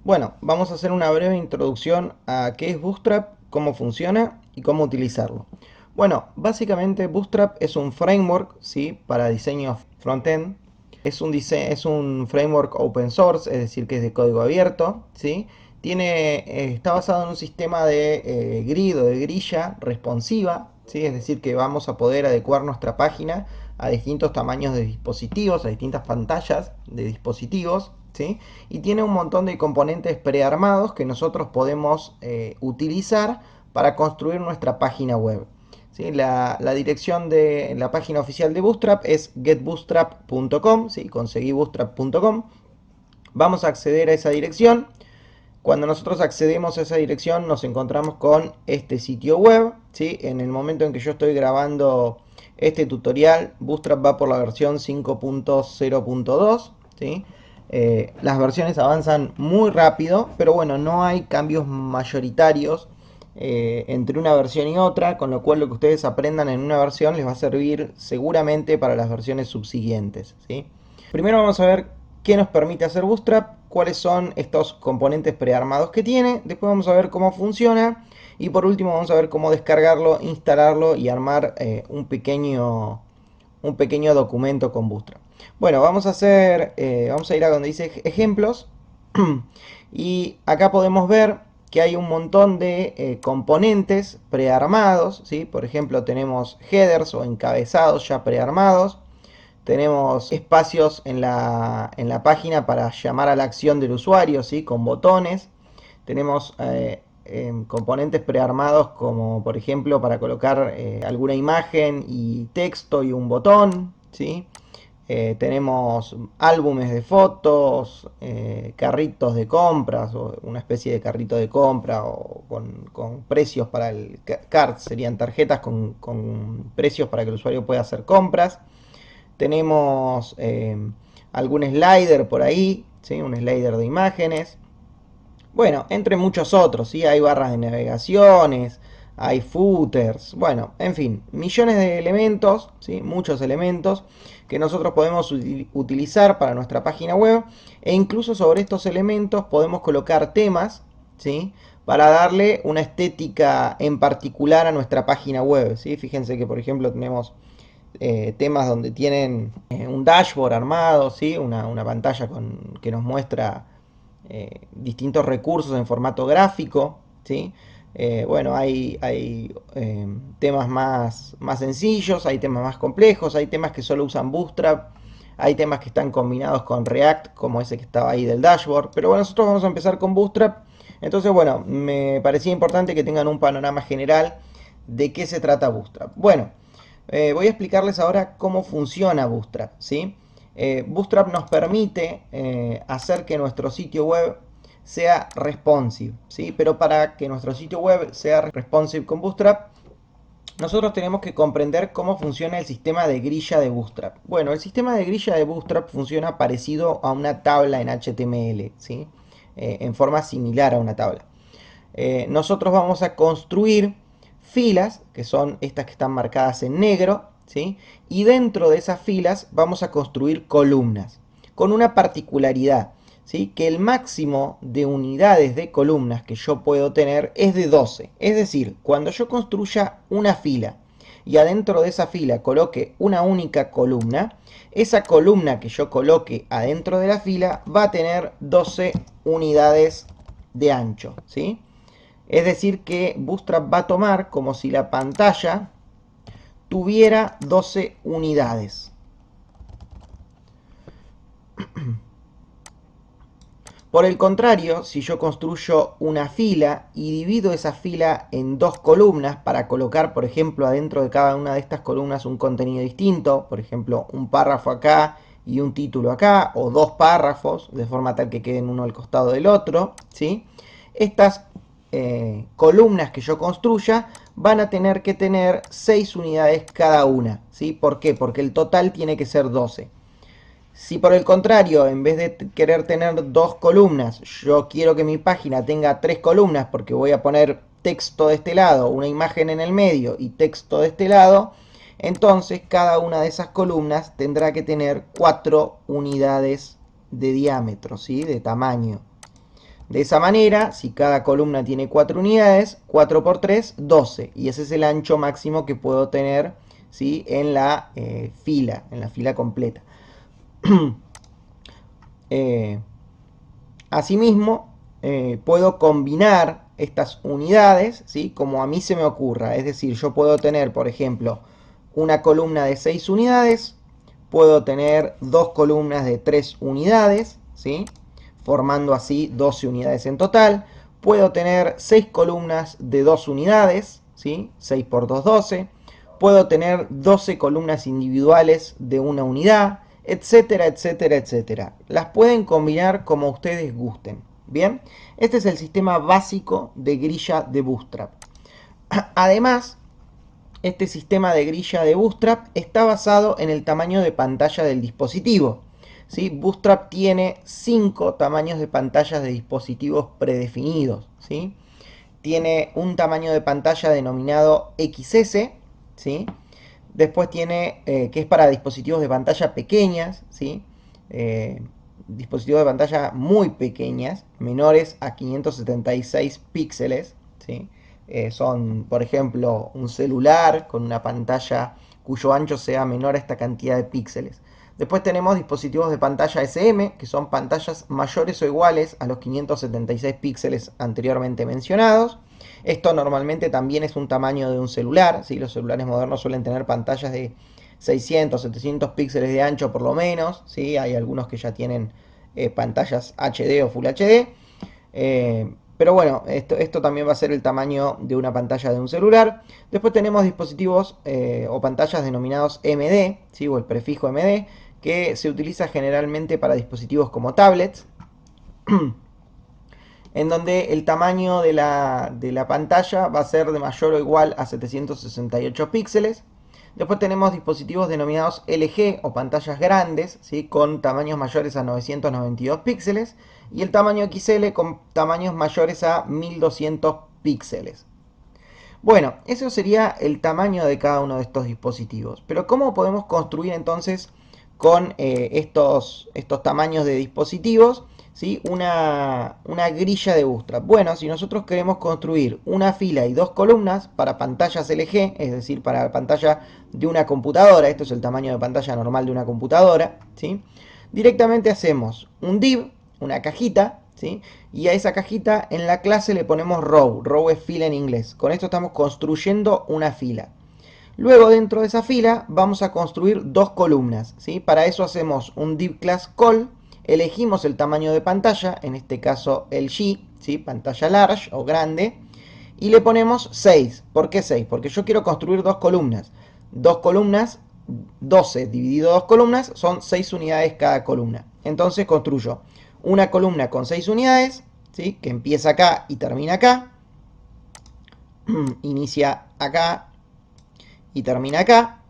Bueno, vamos a hacer una breve introducción a qué es Bootstrap, cómo funciona y cómo utilizarlo. Bueno, básicamente Bootstrap es un framework, ¿sí?, para diseño frontend. Es un framework open source, es decir, que es de código abierto, ¿sí? Está basado en un sistema de grid o de grilla responsiva, ¿sí? Es decir, que vamos a poder adecuar nuestra página a distintos tamaños de dispositivos, a distintas pantallas de dispositivos, ¿sí? Y tiene un montón de componentes prearmados que nosotros podemos utilizar para construir nuestra página web. ¿Sí? La dirección de la página oficial de Bootstrap es getbootstrap.com, ¿sí? Conseguí bootstrap.com. Vamos a acceder a esa dirección. Cuando nosotros accedemos a esa dirección nos encontramos con este sitio web, ¿sí? En el momento en que yo estoy grabando este tutorial, Bootstrap va por la versión 5.0.2, ¿sí? Las versiones avanzan muy rápido, pero bueno, no hay cambios mayoritarios entre una versión y otra, con lo cual lo que ustedes aprendan en una versión les va a servir seguramente para las versiones subsiguientes, ¿sí? Primero vamos a ver qué nos permite hacer Bootstrap, cuáles son estos componentes prearmados que tiene, después vamos a ver cómo funciona y por último vamos a ver cómo descargarlo, instalarlo y armar un pequeño documento con Bootstrap. Bueno, vamos a ir a donde dice ejemplos y acá podemos ver que hay un montón de componentes prearmados, ¿sí? Por ejemplo tenemos headers o encabezados ya prearmados. Tenemos espacios en la página para llamar a la acción del usuario, ¿sí?, con botones. Tenemos componentes prearmados como por ejemplo para colocar alguna imagen y texto y un botón, ¿sí? Tenemos álbumes de fotos, carritos de compras o una especie de carrito de compra o con precios para el cart, serían tarjetas con precios para que el usuario pueda hacer compras. Tenemos algún slider por ahí, ¿sí? Un slider de imágenes. Bueno, entre muchos otros, ¿sí? Hay barras de navegaciones, hay footers, bueno, en fin, millones de elementos, ¿sí? Muchos elementos que nosotros podemos utilizar para nuestra página web e incluso sobre estos elementos podemos colocar temas, ¿sí?, para darle una estética en particular a nuestra página web, ¿sí? Fíjense que por ejemplo tenemos temas donde tienen un dashboard armado, ¿sí? Una pantalla que nos muestra distintos recursos en formato gráfico, ¿sí? Bueno, hay temas más sencillos, hay temas más complejos, hay temas que solo usan Bootstrap, hay temas que están combinados con React, como ese que estaba ahí del dashboard. Pero bueno, nosotros vamos a empezar con Bootstrap. Entonces, bueno, me parecía importante que tengan un panorama general de qué se trata Bootstrap. Bueno, voy a explicarles ahora cómo funciona Bootstrap, ¿sí? Bootstrap nos permite hacer que nuestro sitio web sea responsive, ¿sí? Pero para que nuestro sitio web sea responsive con Bootstrap, nosotros tenemos que comprender cómo funciona el sistema de grilla de Bootstrap. Bueno, el sistema de grilla de Bootstrap funciona parecido a una tabla en HTML, ¿sí? En forma similar a una tabla. Nosotros vamos a construir filas, que son estas que están marcadas en negro, ¿sí? Y dentro de esas filas vamos a construir columnas, con una particularidad, ¿sí?, que el máximo de unidades de columnas que yo puedo tener es de 12. Es decir, cuando yo construya una fila y adentro de esa fila coloque una única columna, esa columna que yo coloque adentro de la fila va a tener 12 unidades de ancho, ¿sí? Es decir que Bootstrap va a tomar como si la pantalla tuviera 12 unidades. Por el contrario, si yo construyo una fila y divido esa fila en dos columnas para colocar, por ejemplo, adentro de cada una de estas columnas un contenido distinto, por ejemplo, un párrafo acá y un título acá, o dos párrafos, de forma tal que queden uno al costado del otro, ¿sí? Estas columnas que yo construya van a tener que tener 6 unidades cada una, ¿sí? ¿Por qué? Porque el total tiene que ser 12. Si por el contrario, en vez de querer tener dos columnas, yo quiero que mi página tenga tres columnas porque voy a poner texto de este lado, una imagen en el medio y texto de este lado, entonces cada una de esas columnas tendrá que tener 4 unidades de diámetro, ¿sí?, de tamaño. De esa manera, si cada columna tiene 4 unidades, 4 por 3, 12. Y ese es el ancho máximo que puedo tener, ¿sí?, en la fila completa. Asimismo, puedo combinar estas unidades, ¿sí?, como a mí se me ocurra. Es decir, yo puedo tener, por ejemplo, una columna de 6 unidades, puedo tener dos columnas de 3 unidades, ¿sí?, formando así 12 unidades en total. Puedo tener 6 columnas de 2 unidades, ¿sí?, 6 por 2, 12. Puedo tener 12 columnas individuales de una unidad, etcétera, etcétera, etcétera. Las pueden combinar como ustedes gusten. Bien, este es el sistema básico de grilla de Bootstrap. Además, este sistema de grilla de Bootstrap está basado en el tamaño de pantalla del dispositivo. ¿Sí? Bootstrap tiene 5 tamaños de pantallas de dispositivos predefinidos. ¿Sí? Tiene un tamaño de pantalla denominado XS, ¿sí? Después tiene, que es para dispositivos de pantalla pequeñas, ¿sí? Dispositivos de pantalla muy pequeñas, menores a 576 píxeles, ¿sí? Son, por ejemplo, un celular con una pantalla cuyo ancho sea menor a esta cantidad de píxeles. Después tenemos dispositivos de pantalla SM, que son pantallas mayores o iguales a los 576 píxeles anteriormente mencionados. Esto normalmente también es un tamaño de un celular, ¿sí? Los celulares modernos suelen tener pantallas de 600, 700 píxeles de ancho por lo menos, ¿sí? Hay algunos que ya tienen pantallas HD o Full HD. Pero bueno, esto también va a ser el tamaño de una pantalla de un celular. Después tenemos dispositivos o pantallas denominados MD, ¿sí?, o el prefijo MD, que se utiliza generalmente para dispositivos como tablets, en donde el tamaño de la pantalla va a ser de mayor o igual a 768 píxeles. Después tenemos dispositivos denominados LG o pantallas grandes, ¿sí?, con tamaños mayores a 992 píxeles. Y el tamaño XL con tamaños mayores a 1200 píxeles. Bueno, eso sería el tamaño de cada uno de estos dispositivos. Pero ¿cómo podemos construir entonces con estos tamaños de dispositivos, ¿sí?, una grilla de Bootstrap? Bueno, si nosotros queremos construir una fila y dos columnas para pantallas LG, es decir, para la pantalla de una computadora, esto es el tamaño de pantalla normal de una computadora, ¿sí?, directamente hacemos un div, una cajita, ¿sí?, y a esa cajita en la clase le ponemos row. Row es fila en inglés. Con esto estamos construyendo una fila. Luego dentro de esa fila vamos a construir dos columnas, ¿sí? Para eso hacemos un div class call, elegimos el tamaño de pantalla, en este caso el G, ¿sí?, pantalla large o grande, y le ponemos 6. ¿Por qué 6? Porque yo quiero construir dos columnas. Dos columnas, 12 dividido dos columnas, son 6 unidades cada columna. Entonces construyo una columna con 6 unidades, ¿sí?, que empieza acá y termina acá. Inicia acá y termina acá.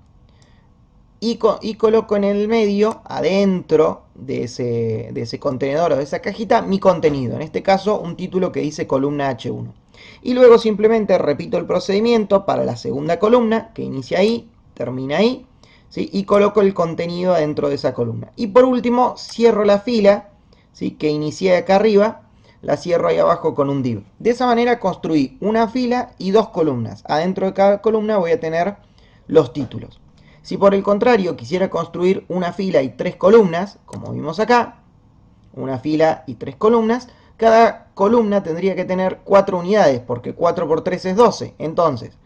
Y coloco en el medio, adentro de ese contenedor o de esa cajita, mi contenido. En este caso, un título que dice columna H1. Y luego simplemente repito el procedimiento para la segunda columna, que inicia ahí, termina ahí, ¿sí?, y coloco el contenido dentro de esa columna. Y por último, cierro la fila, ¿sí?, que inicié acá arriba, la cierro ahí abajo con un div. De esa manera construí una fila y dos columnas. Adentro de cada columna voy a tener los títulos. Si por el contrario quisiera construir una fila y tres columnas, como vimos acá, una fila y tres columnas, cada columna tendría que tener 4 unidades, porque 4 por 3 es 12. Entonces,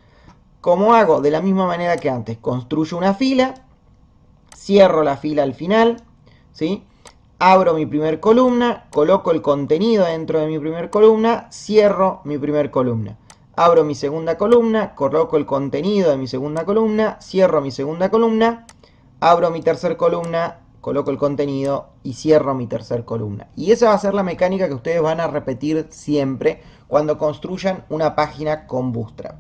¿cómo hago? De la misma manera que antes, construyo una fila, cierro la fila al final, ¿sí?, abro mi primer columna, coloco el contenido dentro de mi primer columna, cierro mi primer columna. Abro mi segunda columna, coloco el contenido de mi segunda columna, cierro mi segunda columna, abro mi tercer columna, coloco el contenido y cierro mi tercer columna. Y esa va a ser la mecánica que ustedes van a repetir siempre cuando construyan una página con Bootstrap.